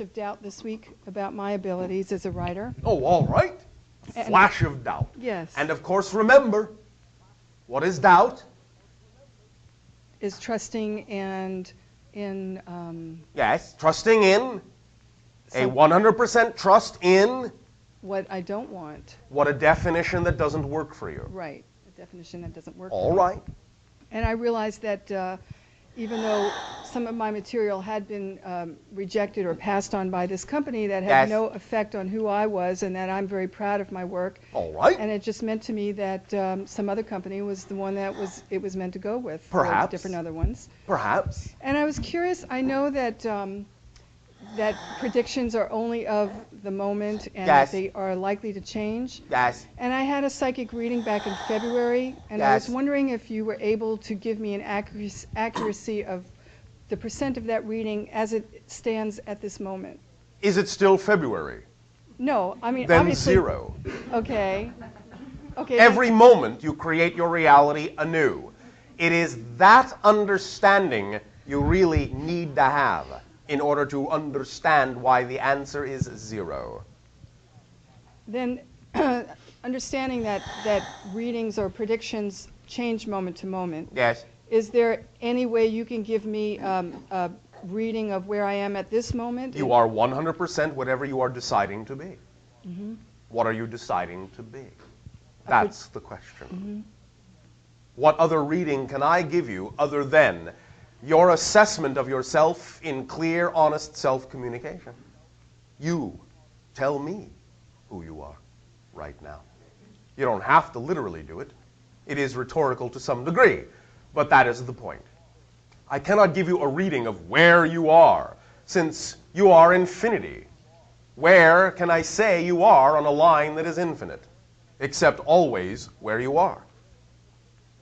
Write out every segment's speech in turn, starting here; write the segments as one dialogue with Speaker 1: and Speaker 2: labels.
Speaker 1: flash of doubt this week about my abilities as a writer.
Speaker 2: Oh, all right. Flash of doubt.
Speaker 1: Yes.
Speaker 2: And of course, remember, what is doubt?
Speaker 1: Is trusting and in...
Speaker 2: Yes, trusting in, a 100% trust in...
Speaker 1: what I don't want.
Speaker 2: What a definition that doesn't work for you.
Speaker 1: Right, a definition that doesn't work
Speaker 2: All
Speaker 1: for me.
Speaker 2: right.
Speaker 1: And I realized that even though some of my material had been rejected or passed on by this company, that had no effect on who I was, and that I'm very proud of my work.
Speaker 2: All right.
Speaker 1: And it just meant to me that some other company was the one that it was meant to go with.
Speaker 2: Perhaps.
Speaker 1: For different other ones.
Speaker 2: Perhaps.
Speaker 1: And I was curious. I know that that predictions are only of the moment, and that they are likely to change.
Speaker 2: Yes.
Speaker 1: And I had a psychic reading back in February, and I was wondering if you were able to give me an accuracy of the % of that reading as it stands at this moment.
Speaker 2: Is it still February?
Speaker 1: No, I mean,
Speaker 2: then
Speaker 1: obviously.
Speaker 2: 0.
Speaker 1: Okay. Okay.
Speaker 2: Every moment you create your reality anew. It is that understanding you really need to have in order to understand why the answer is 0.
Speaker 1: Then understanding that readings or predictions change moment to moment.
Speaker 2: Yes.
Speaker 1: Is there any way you can give me a reading of where I am at this moment?
Speaker 2: You are 100% whatever you are deciding to be.
Speaker 1: Mm-hmm.
Speaker 2: What are you deciding to be? That's the question. Mm-hmm. What other reading can I give you other than your assessment of yourself in clear, honest self-communication? You tell me who you are right now. You don't have to literally do it. It is rhetorical to some degree, but that is the point. I cannot give you a reading of where you are, since you are infinity. Where can I say you are on a line that is infinite, except always where you are?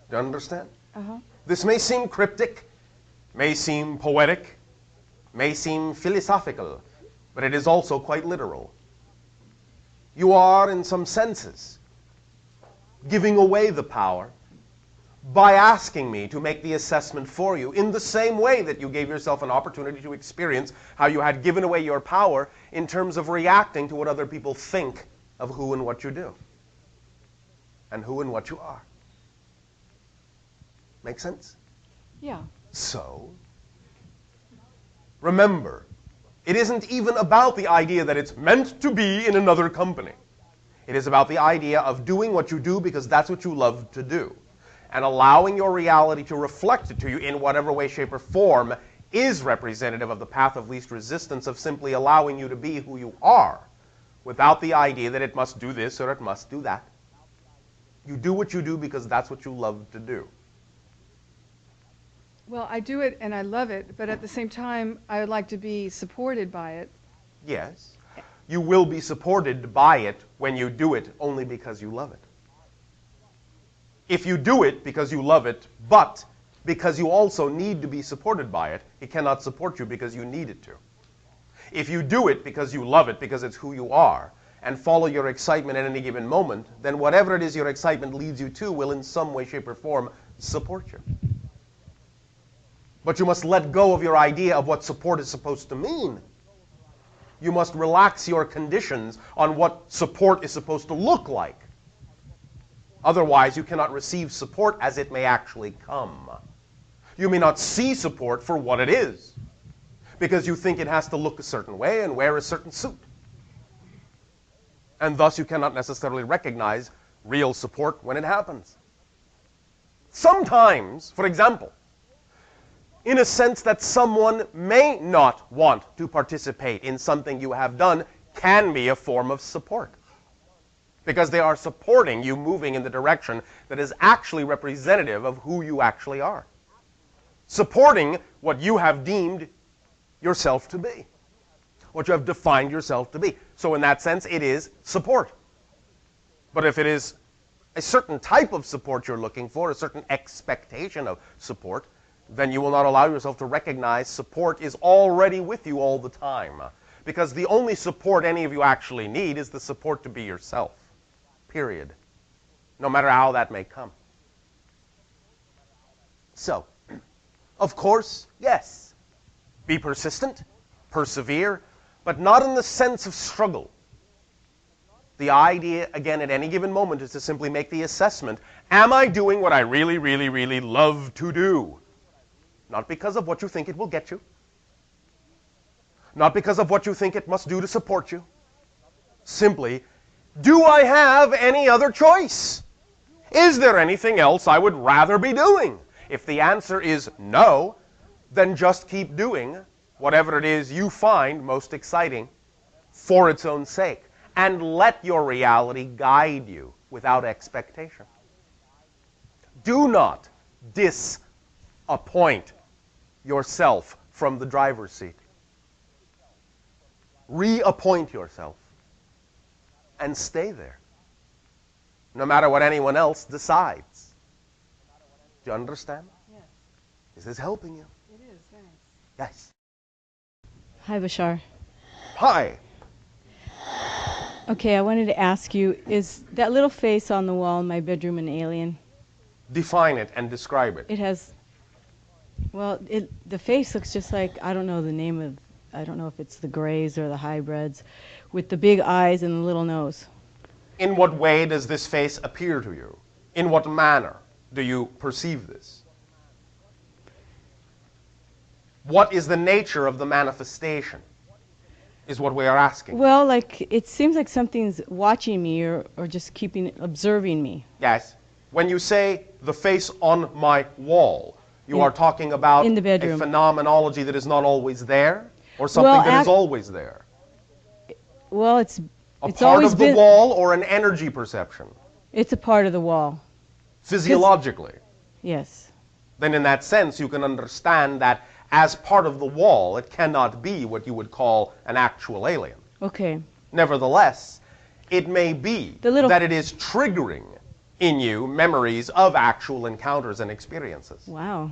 Speaker 2: Do you understand?
Speaker 1: Uh-huh.
Speaker 2: This may seem cryptic, may seem poetic, may seem philosophical, but it is also quite literal. You are, in some senses, giving away the power by asking me to make the assessment for you in the same way that you gave yourself an opportunity to experience how you had given away your power in terms of reacting to what other people think of who and what you do and who and what you are. Make sense?
Speaker 1: Yeah.
Speaker 2: So, remember, it isn't even about the idea that it's meant to be in another company. It is about the idea of doing what you do because that's what you love to do. And allowing your reality to reflect it to you in whatever way, shape, or form is representative of the path of least resistance of simply allowing you to be who you are without the idea that it must do this or it must do that. You do what you do because that's what you love to do.
Speaker 1: Well, I do it and I love it, but at the same time, I would like to be supported by it.
Speaker 2: Yes. You will be supported by it when you do it only because you love it. If you do it because you love it, but because you also need to be supported by it, it cannot support you because you need it to. If you do it because you love it, because it's who you are, and follow your excitement at any given moment, then whatever it is your excitement leads you to will in some way, shape, or form support you. But you must let go of your idea of what support is supposed to mean. You must relax your conditions on what support is supposed to look like. Otherwise, you cannot receive support as it may actually come. You may not see support for what it is, because you think it has to look a certain way and wear a certain suit. And thus, you cannot necessarily recognize real support when it happens. Sometimes, for example, in a sense that someone may not want to participate in something you have done can be a form of support. Because they are supporting you moving in the direction that is actually representative of who you actually are. Supporting what you have deemed yourself to be. What you have defined yourself to be. So in that sense, it is support. But if it is a certain type of support you're looking for, a certain expectation of support, then you will not allow yourself to recognize support is already with you all the time. Because the only support any of you actually need is the support to be yourself. Period. No matter how that may come. So, of course, yes, be persistent, persevere, but not in the sense of struggle. The idea, again, at any given moment is to simply make the assessment, am I doing what I really, really, really love to do? Not because of what you think it will get you. Not because of what you think it must do to support you. Simply, do I have any other choice? Is there anything else I would rather be doing? If the answer is no, then just keep doing whatever it is you find most exciting for its own sake. And let your reality guide you without expectation. Do not disappoint yourself from the driver's seat. Reappoint yourself and stay there, no matter what anyone else decides. Do you understand?
Speaker 1: Yes.
Speaker 2: Is this helping you?
Speaker 1: It is, thanks.
Speaker 2: Yes.
Speaker 3: Hi, Bashar.
Speaker 2: Hi.
Speaker 3: Okay, I wanted to ask you, is that little face on the wall in my bedroom an alien?
Speaker 2: Define it and describe it.
Speaker 3: It has, well, the face looks just like, I don't know the name of, I don't know if it's the grays or the hybrids, with the big eyes and the little nose.
Speaker 2: In what way does this face appear to you? In what manner do you perceive this? What is the nature of the manifestation, is what we are asking.
Speaker 3: Well, like, it seems like something's watching me or just observing me.
Speaker 2: Yes. When you say the face on my wall, you are talking about
Speaker 3: in the bedroom.
Speaker 2: A phenomenology that is not always there, or something that is always there?
Speaker 3: Well, it's
Speaker 2: part
Speaker 3: always
Speaker 2: of the
Speaker 3: been,
Speaker 2: wall or an energy perception?
Speaker 3: It's a part of the wall.
Speaker 2: Physiologically?
Speaker 3: Yes.
Speaker 2: Then in that sense, you can understand that as part of the wall, it cannot be what you would call an actual alien.
Speaker 3: Okay.
Speaker 2: Nevertheless, it may be that it is triggering in you memories of actual encounters and experiences.
Speaker 3: Wow.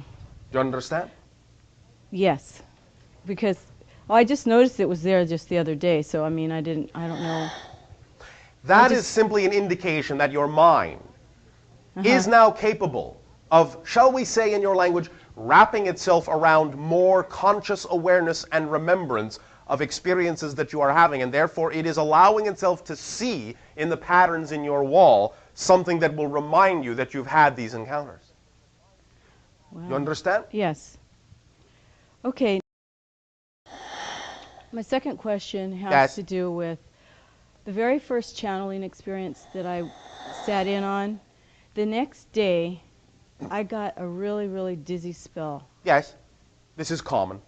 Speaker 2: Do you understand?
Speaker 3: Yes. Because I just noticed it was there just the other day, so I mean, I don't know.
Speaker 2: That is simply an indication that your mind is now capable of, shall we say in your language, wrapping itself around more conscious awareness and remembrance of experiences that you are having, and therefore it is allowing itself to see in the patterns in your wall something that will remind you that you've had these encounters.
Speaker 3: Wow.
Speaker 2: You understand?
Speaker 3: Yes. Okay. My second question has to do with the very first channeling experience that I sat in on. The next day, I got a really, really dizzy spell.
Speaker 2: Yes. This is common.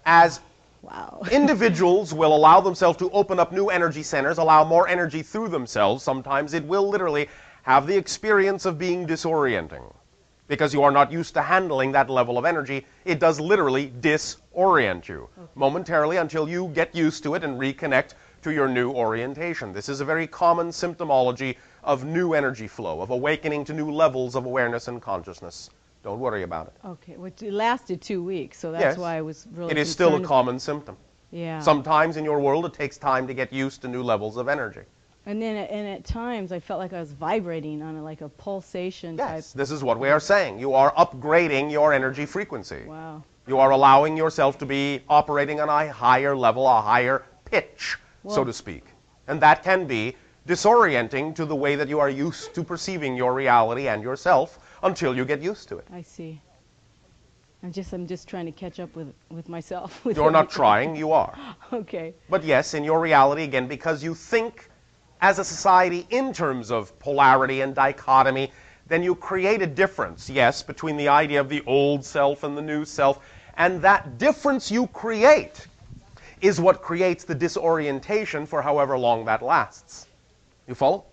Speaker 2: As
Speaker 3: wow.
Speaker 2: individuals will allow themselves to open up new energy centers, allow more energy through themselves, sometimes it will literally have the experience of being disorienting. Because you are not used to handling that level of energy, it does literally disorient you momentarily until you get used to it and reconnect to your new orientation. This is a very common symptomology of new energy flow, of awakening to new levels of awareness and consciousness. Don't worry about it.
Speaker 3: Okay, well, it lasted 2 weeks, so that's why I was really
Speaker 2: It is still a common symptom.
Speaker 3: Yeah.
Speaker 2: Sometimes in your world it takes time to get used to new levels of energy.
Speaker 3: And then at times I felt like I was vibrating on like a pulsation type.
Speaker 2: Yes, this is what we are saying. You are upgrading your energy frequency.
Speaker 3: Wow.
Speaker 2: You are allowing yourself to be operating on a higher level, a higher pitch, so to speak. And that can be disorienting to the way that you are used to perceiving your reality and yourself until you get used to it.
Speaker 3: I see. I'm just trying to catch up with myself.
Speaker 2: You're not trying, you are.
Speaker 3: Okay.
Speaker 2: But yes, in your reality, again, because you think as a society in terms of polarity and dichotomy, then you create a difference, yes, between the idea of the old self and the new self. And that difference you create is what creates the disorientation for however long that lasts. You follow?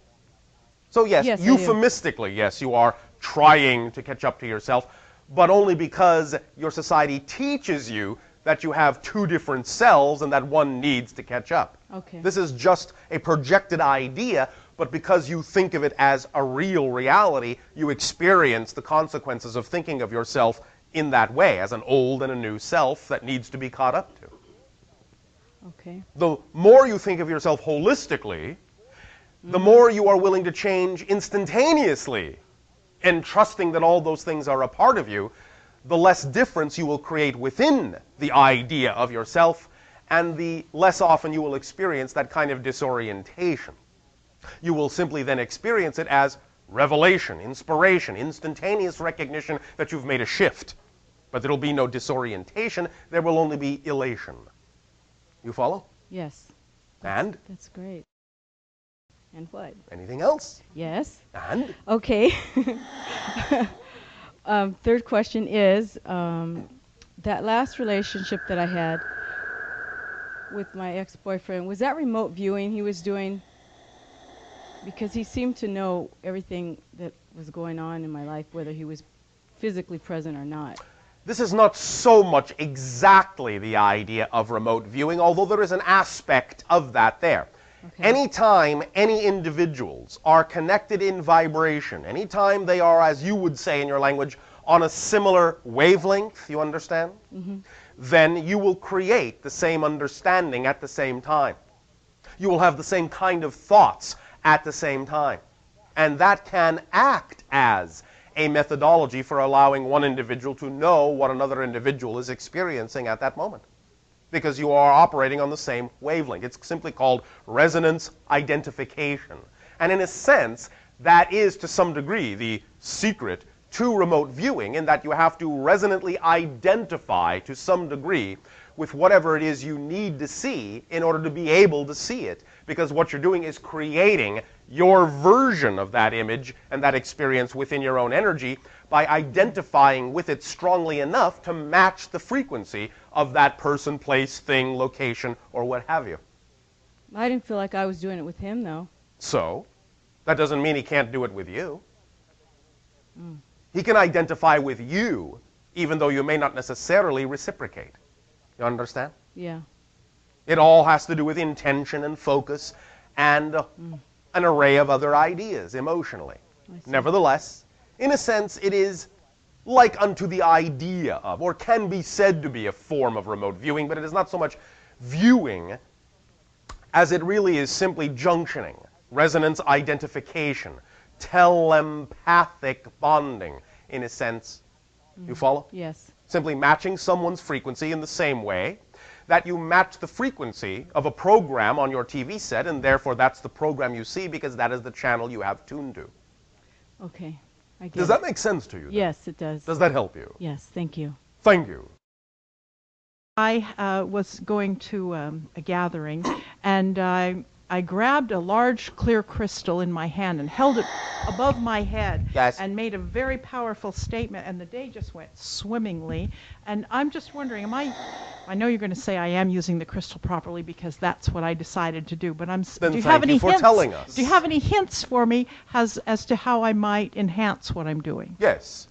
Speaker 2: So yes, euphemistically, yes, you are trying to catch up to yourself, but only because your society teaches you that you have two different selves and that one needs to catch up.
Speaker 3: Okay.
Speaker 2: This is just a projected idea, but because you think of it as a real reality, you experience the consequences of thinking of yourself in that way, as an old and a new self that needs to be caught up to.
Speaker 3: Okay.
Speaker 2: The more you think of yourself holistically, the more you are willing to change instantaneously, and trusting that all those things are a part of you, the less difference you will create within the idea of yourself, and the less often you will experience that kind of disorientation. You will simply then experience it as revelation, inspiration, instantaneous recognition that you've made a shift. But there will be no disorientation. There will only be elation. You follow?
Speaker 3: Yes.
Speaker 2: And?
Speaker 3: That's great. And what?
Speaker 2: Anything else?
Speaker 3: Yes.
Speaker 2: And?
Speaker 3: Okay. Third question is, that last relationship that I had with my ex-boyfriend, was that remote viewing he was doing? Because he seemed to know everything that was going on in my life, whether he was physically present or not.
Speaker 2: This is not so much exactly the idea of remote viewing, although there is an aspect of that there. Okay. Anytime any individuals are connected in vibration, anytime they are, as you would say in your language, on a similar wavelength, you understand? Mm-hmm. Then you will create the same understanding at the same time. You will have the same kind of thoughts at the same time. And that can act as a methodology for allowing one individual to know what another individual is experiencing at that moment. Because you are operating on the same wavelength. It's simply called resonance identification. And in a sense, that is to some degree the secret to remote viewing, in that you have to resonantly identify to some degree with whatever it is you need to see in order to be able to see it. Because what you're doing is creating your version of that image and that experience within your own energy by identifying with it strongly enough to match the frequency of that person, place, thing, location, or what have you.
Speaker 3: I didn't feel like I was doing it with him, though.
Speaker 2: So, that doesn't mean he can't do it with you. Mm. He can identify with you, even though you may not necessarily reciprocate. You understand?
Speaker 3: Yeah.
Speaker 2: It all has to do with intention and focus and an array of other ideas emotionally. Nevertheless, in a sense, it is like unto the idea of, or can be said to be, a form of remote viewing, but it is not so much viewing as it really is simply junctioning, resonance identification, telepathic bonding, in a sense. You follow?
Speaker 3: Yes.
Speaker 2: Simply matching someone's frequency in the same way that you match the frequency of a program on your TV set, and therefore that's the program you see because that is the channel you have tuned to.
Speaker 3: Okay. I get
Speaker 2: Does that make sense to you?
Speaker 3: Yes, it does.
Speaker 2: Does that help you?
Speaker 3: Yes, thank you.
Speaker 2: Thank you.
Speaker 4: I was going to a gathering, and I grabbed a large clear crystal in my hand and held it above my head.
Speaker 2: Yes.
Speaker 4: And made a very powerful statement, and the day just went swimmingly. And I'm just wondering, I know you're going to say I am using the crystal properly because that's what I decided to do, but
Speaker 2: then
Speaker 4: do you have any
Speaker 2: thank you for
Speaker 4: hints?
Speaker 2: telling us.
Speaker 4: Do you have any hints for me as to how I might enhance what I'm doing?
Speaker 2: Yes.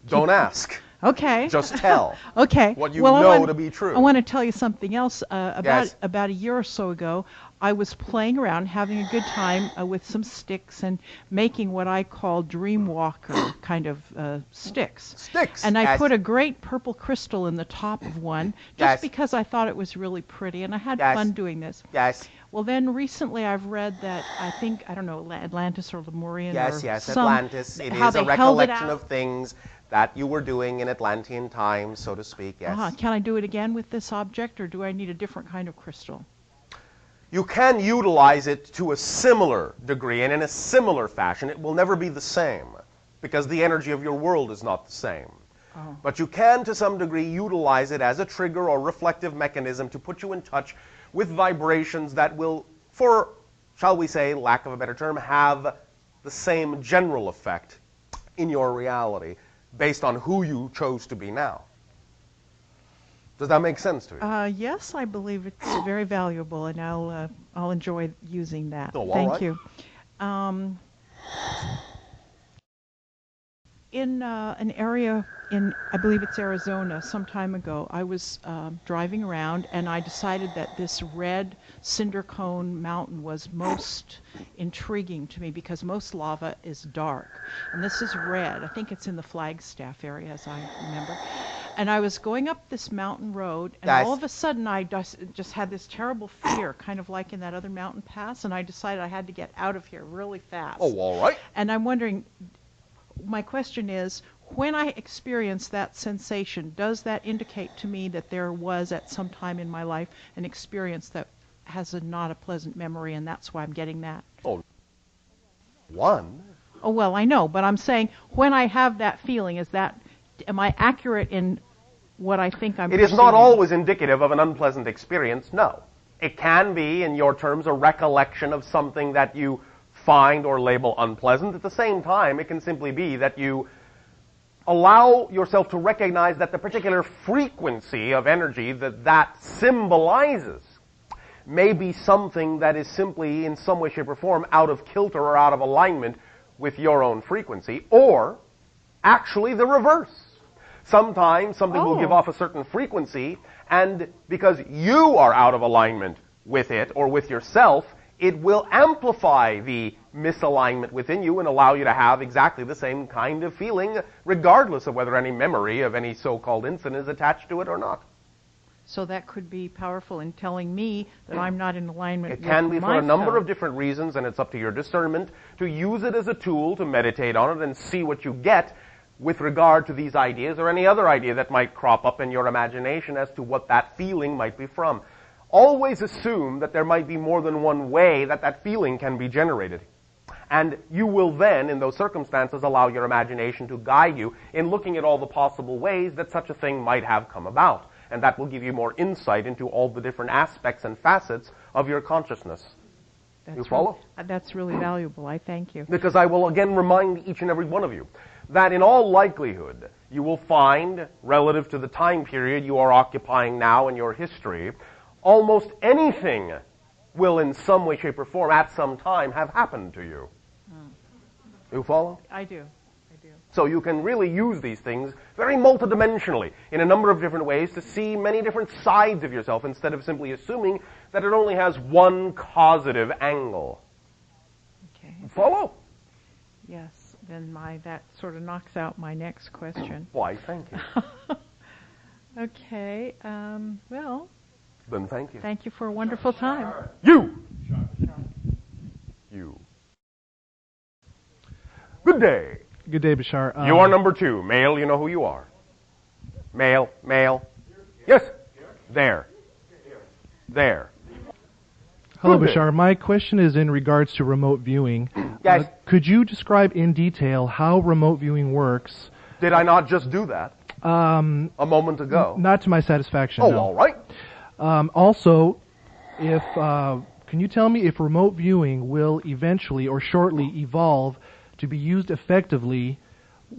Speaker 2: Don't ask.
Speaker 4: Okay.
Speaker 2: Just tell.
Speaker 4: Okay.
Speaker 2: What you know to be true.
Speaker 4: I want to tell you something else.
Speaker 2: Yes.
Speaker 4: About a year or so ago, I was playing around, having a good time with some sticks and making what I call dream walker kind of sticks.
Speaker 2: Sticks.
Speaker 4: And I
Speaker 2: Yes.
Speaker 4: put a great purple crystal in the top of one just because I thought it was really pretty, and I had fun doing this.
Speaker 2: Yes.
Speaker 4: Well, then recently I've read that I don't know, Atlantis or Lemurian
Speaker 2: Yes,
Speaker 4: or
Speaker 2: yes,
Speaker 4: some,
Speaker 2: Atlantis. It
Speaker 4: how
Speaker 2: is
Speaker 4: they
Speaker 2: a
Speaker 4: held it
Speaker 2: recollection
Speaker 4: out.
Speaker 2: of things that you were doing in Atlantean times, so to speak, yes.
Speaker 4: Can I do it again with this object, or do I need a different kind of crystal?
Speaker 2: You can utilize it to a similar degree and in a similar fashion. It will never be the same because the energy of your world is not the same.
Speaker 4: Oh.
Speaker 2: But you can, to some degree, utilize it as a trigger or reflective mechanism to put you in touch with vibrations that will, for, shall we say, lack of a better term, have the same general effect in your reality based on who you chose to be now. Does that make sense to you?
Speaker 4: Yes, I believe it's very valuable, and I'll enjoy using that.
Speaker 2: Oh, all
Speaker 4: Thank
Speaker 2: right.
Speaker 4: you. In an area in, I believe it's Arizona, some time ago, I was driving around, and I decided that this red cinder cone mountain was most intriguing to me because most lava is dark, and this is red. I think it's in the Flagstaff area, as I remember. And I was going up this mountain road, and all of a sudden I just had this terrible fear, kind of like in that other mountain pass, and I decided I had to get out of here really fast.
Speaker 2: Oh, all right.
Speaker 4: And I'm wondering, my question is, when I experience that sensation, does that indicate to me that there was at some time in my life an experience that has not a pleasant memory, and that's why I'm getting that?
Speaker 2: Oh, one.
Speaker 4: Oh, well, I know, but I'm saying when I have that feeling, am I accurate in what I think I'm perceiving?
Speaker 2: It is not always indicative of an unpleasant experience, no. It can be, in your terms, a recollection of something that you find or label unpleasant. At the same time, it can simply be that you allow yourself to recognize that the particular frequency of energy that symbolizes may be something that is simply, in some way, shape, or form, out of kilter or out of alignment with your own frequency, or actually the reverse. Sometimes something will give off a certain frequency, and because you are out of alignment with it or with yourself, it will amplify the misalignment within you and allow you to have exactly the same kind of feeling, regardless of whether any memory of any so-called incident is attached to it or not.
Speaker 4: So that could be powerful in telling me that I'm not in alignment with
Speaker 2: myself. It can be for a number of
Speaker 4: myself.
Speaker 2: different reasons, and it's up to your discernment to use it as a tool to meditate on it and see what you get with regard to these ideas or any other idea that might crop up in your imagination as to what that feeling might be from. Always assume that there might be more than one way that that feeling can be generated. And you will then, in those circumstances, allow your imagination to guide you in looking at all the possible ways that such a thing might have come about. And that will give you more insight into all the different aspects and facets of your consciousness. You follow?
Speaker 4: That's really valuable. I thank you.
Speaker 2: Because I will again remind each and every one of you that in all likelihood, you will find, relative to the time period you are occupying now in your history, almost anything will in some way, shape, or form at some time have happened to you. You follow?
Speaker 4: I do.
Speaker 2: So you can really use these things very multidimensionally in a number of different ways to see many different sides of yourself instead of simply assuming that it only has one causative angle.
Speaker 4: Okay.
Speaker 2: Follow?
Speaker 4: Yes. Then that sort of knocks out my next question.
Speaker 2: Why, thank you.
Speaker 4: Okay. Well.
Speaker 2: Then thank you.
Speaker 4: Thank you for a wonderful time.
Speaker 2: You! Good day.
Speaker 5: Good day, Bashar.
Speaker 2: You are number 2. Male, you know who you are. Male. Yes. There.
Speaker 5: Hello,
Speaker 2: Good day.
Speaker 5: Bashar. My question is in regards to remote viewing.
Speaker 2: Yes.
Speaker 5: Could you describe in detail how remote viewing works?
Speaker 2: Did I not just do that a moment ago?
Speaker 5: Not to my satisfaction,
Speaker 2: Oh,
Speaker 5: no.
Speaker 2: all right.
Speaker 5: Also, can you tell me if remote viewing will eventually or shortly evolve to be used effectively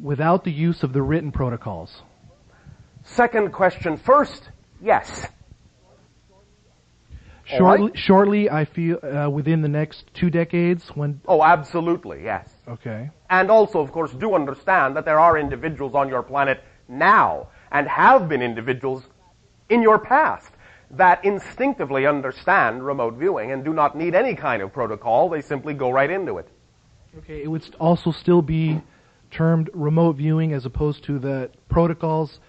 Speaker 5: without the use of the written protocols?
Speaker 2: Second question first, yes.
Speaker 5: Shortly, I feel within the next 2 decades when...
Speaker 2: Oh, absolutely, yes.
Speaker 5: Okay.
Speaker 2: And also, of course, do understand that there are individuals on your planet now, and have been individuals in your past, that instinctively understand remote viewing and do not need any kind of protocol. They simply go right into it.
Speaker 5: Okay, it would also still be termed remote viewing as opposed to the protocols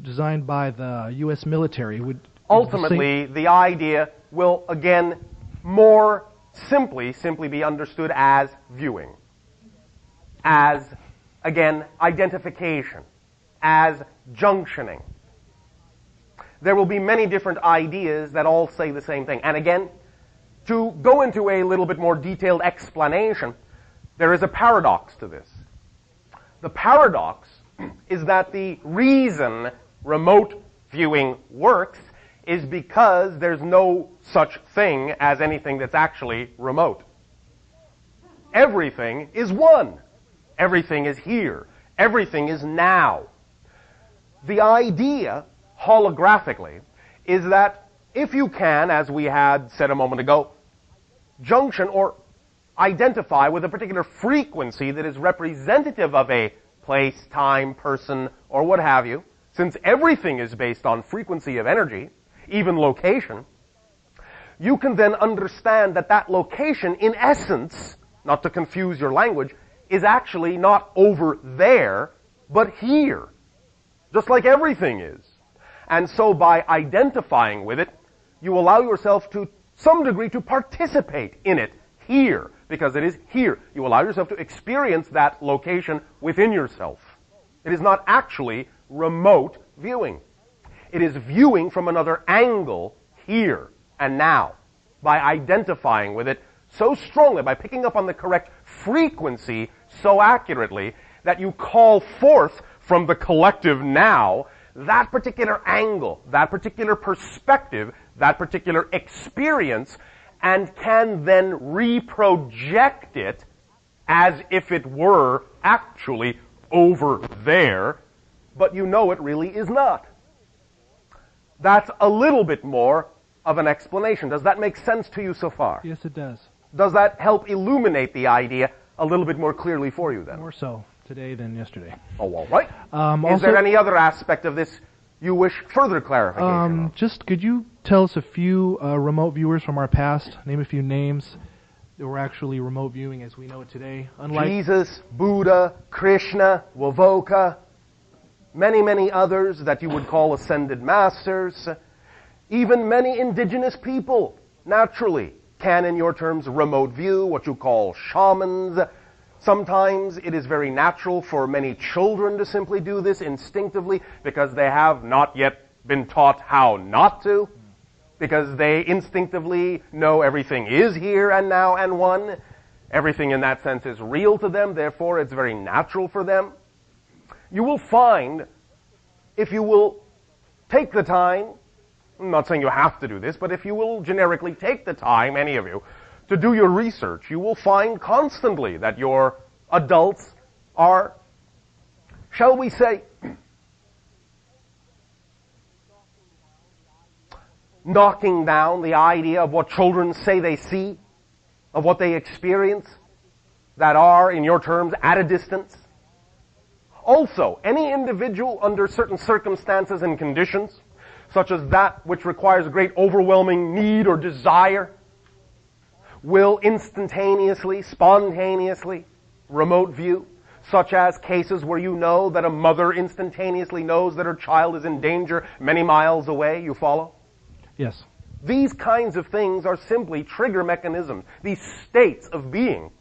Speaker 5: designed by the U.S. military.
Speaker 2: Ultimately, the idea will, again, more simply be understood as viewing, as, again, identification, as junctioning. There will be many different ideas that all say the same thing. And again, to go into a little bit more detailed explanation, there is a paradox to this. The paradox is that the reason remote viewing works is because there's no such thing as anything that's actually remote. Everything is one. Everything is here. Everything is now. The idea, holographically, is that if you can, as we had said a moment ago, junction or identify with a particular frequency that is representative of a place, time, person, or what have you, since everything is based on frequency of energy, even location, you can then understand that that location, in essence, not to confuse your language, is actually not over there, but here, just like everything is. And so by identifying with it, you allow yourself to some degree to participate in it here, because it is here. You allow yourself to experience that location within yourself. It is not actually remote viewing. It is viewing from another angle here and now by identifying with it so strongly, by picking up on the correct frequency so accurately that you call forth from the collective now that particular angle, that particular perspective, that particular experience, and can then reproject it as if it were actually over there, but you know it really is not. That's a little bit more of an explanation. Does that make sense to you so far?
Speaker 5: Yes, it does.
Speaker 2: Does that help illuminate the idea a little bit more clearly for you then?
Speaker 5: More so today than yesterday.
Speaker 2: Oh, all right. Is
Speaker 5: Also,
Speaker 2: there any other aspect of this you wish further clarification on?
Speaker 5: just could you tell us a few remote viewers from our past? Name a few names that were actually remote viewing as we know it today. Unlike
Speaker 2: Jesus, Buddha, Krishna, Wovoka, many, many others that you would call ascended masters, even many indigenous people, naturally, can, in your terms, remote view, what you call shamans. Sometimes it is very natural for many children to simply do this instinctively because they have not yet been taught how not to, because they instinctively know everything is here and now and one. Everything in that sense is real to them, therefore it's very natural for them. You will find, if you will take the time, I'm not saying you have to do this, but if you will generically take the time, any of you, to do your research, you will find constantly that your adults are, shall we say, knocking down the idea of what children say they see, of what they experience, that are, in your terms, at a distance. Also, any individual under certain circumstances and conditions, such as that which requires great overwhelming need or desire, will instantaneously, spontaneously remote view, such as cases where you know that a mother instantaneously knows that her child is in danger many miles away. You follow?
Speaker 5: yes.
Speaker 2: These kinds of things are simply trigger mechanisms. These states of being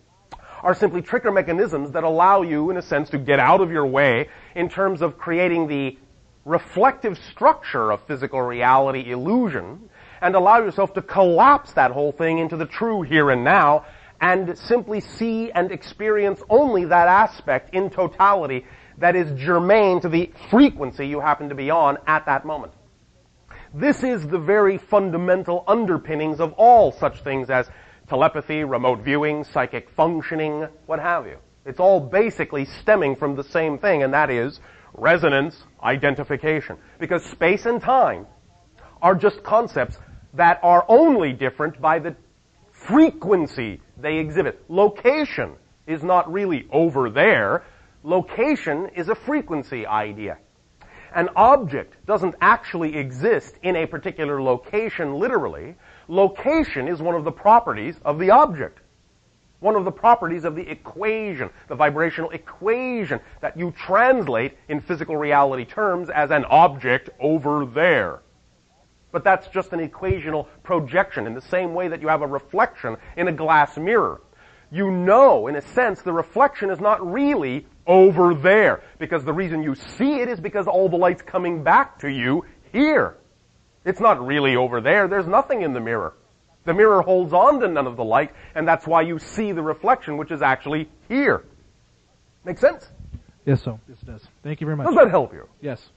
Speaker 2: are simply trigger mechanisms that allow you, in a sense, to get out of your way in terms of creating the reflective structure of physical reality illusion and allow yourself to collapse that whole thing into the true here and now and simply see and experience only that aspect in totality that is germane to the frequency you happen to be on at that moment. This is the very fundamental underpinnings of all such things as telepathy, remote viewing, psychic functioning, what have you. It's all basically stemming from the same thing, and that is resonance identification. Because space and time are just concepts that are only different by the frequency they exhibit. Location is not really over there. Location is a frequency idea. An object doesn't actually exist in a particular location literally. Location is one of the properties of the object. One of the properties of the equation, the vibrational equation that you translate in physical reality terms as an object over there. But that's just an equational projection in the same way that you have a reflection in a glass mirror. You know, in a sense, the reflection is not really over there, because the reason you see it is because all the light's coming back to you here. It's not really over there. There's nothing in the mirror. The mirror holds on to none of the light, and that's why you see the reflection, which is actually here. Make sense?
Speaker 5: Yes, so. Yes, it does. Thank you very much.
Speaker 2: Does that help you?
Speaker 5: Yes.